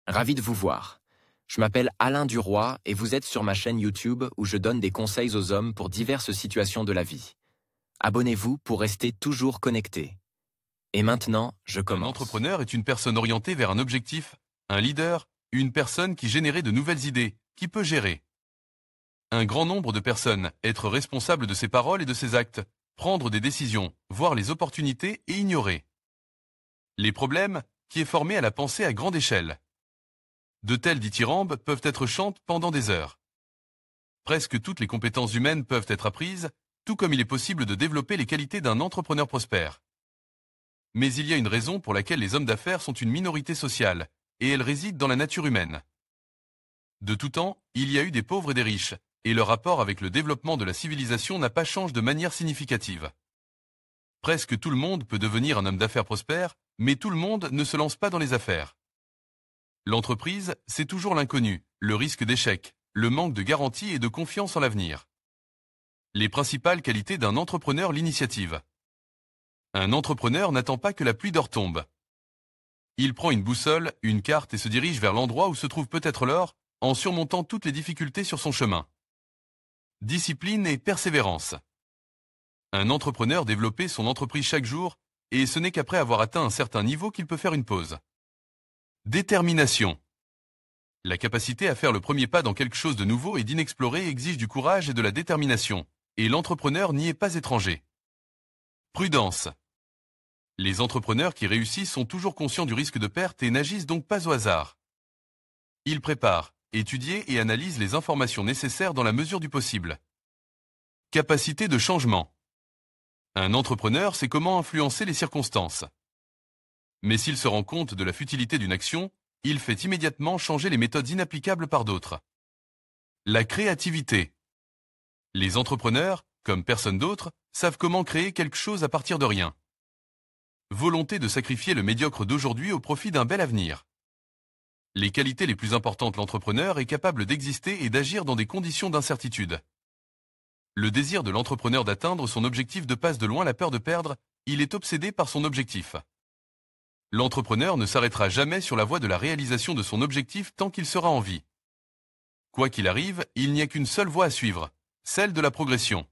Ravi de vous voir. Je m'appelle Alain Duroy et vous êtes sur ma chaîne YouTube où je donne des conseils aux hommes pour diverses situations de la vie. Abonnez-vous pour rester toujours connecté. Et maintenant, je Un commence. entrepreneur est une personne orientée vers un objectif, un leader, une personne qui génère de nouvelles idées, qui peut gérer un grand nombre de personnes, être responsable de ses paroles et de ses actes, prendre des décisions, voir les opportunités et ignorer les problèmes, qui est formé à la pensée à grande échelle. De telles dithyrambes peuvent être chantes pendant des heures. Presque toutes les compétences humaines peuvent être apprises, tout comme il est possible de développer les qualités d'un entrepreneur prospère. Mais il y a une raison pour laquelle les hommes d'affaires sont une minorité sociale, et elle réside dans la nature humaine. De tout temps, il y a eu des pauvres et des riches, et leur rapport avec le développement de la civilisation n'a pas changé de manière significative. Presque tout le monde peut devenir un homme d'affaires prospère, mais tout le monde ne se lance pas dans les affaires. L'entreprise, c'est toujours l'inconnu, le risque d'échec, le manque de garantie et de confiance en l'avenir. Les principales qualités d'un entrepreneur: l'initiative. Un entrepreneur n'attend pas que la pluie d'or tombe. Il prend une boussole, une carte et se dirige vers l'endroit où se trouve peut-être l'or, en surmontant toutes les difficultés sur son chemin. Discipline et persévérance. Un entrepreneur développe son entreprise chaque jour, et ce n'est qu'après avoir atteint un certain niveau qu'il peut faire une pause. Détermination. La capacité à faire le premier pas dans quelque chose de nouveau et d'inexploré exige du courage et de la détermination, et l'entrepreneur n'y est pas étranger. Prudence. Les entrepreneurs qui réussissent sont toujours conscients du risque de perte et n'agissent donc pas au hasard. Ils préparent, étudient et analysent les informations nécessaires dans la mesure du possible. Capacité de changement. Un entrepreneur sait comment influencer les circonstances. Mais s'il se rend compte de la futilité d'une action, il fait immédiatement changer les méthodes inapplicables par d'autres. La créativité. Les entrepreneurs, comme personne d'autre, savent comment créer quelque chose à partir de rien. Volonté de sacrifier le médiocre d'aujourd'hui au profit d'un bel avenir. Les qualités les plus importantes: l'entrepreneur est capable d'exister et d'agir dans des conditions d'incertitude. Le désir de l'entrepreneur d'atteindre son objectif dépasse de loin la peur de perdre, il est obsédé par son objectif. L'entrepreneur ne s'arrêtera jamais sur la voie de la réalisation de son objectif tant qu'il sera en vie. Quoi qu'il arrive, il n'y a qu'une seule voie à suivre, celle de la progression.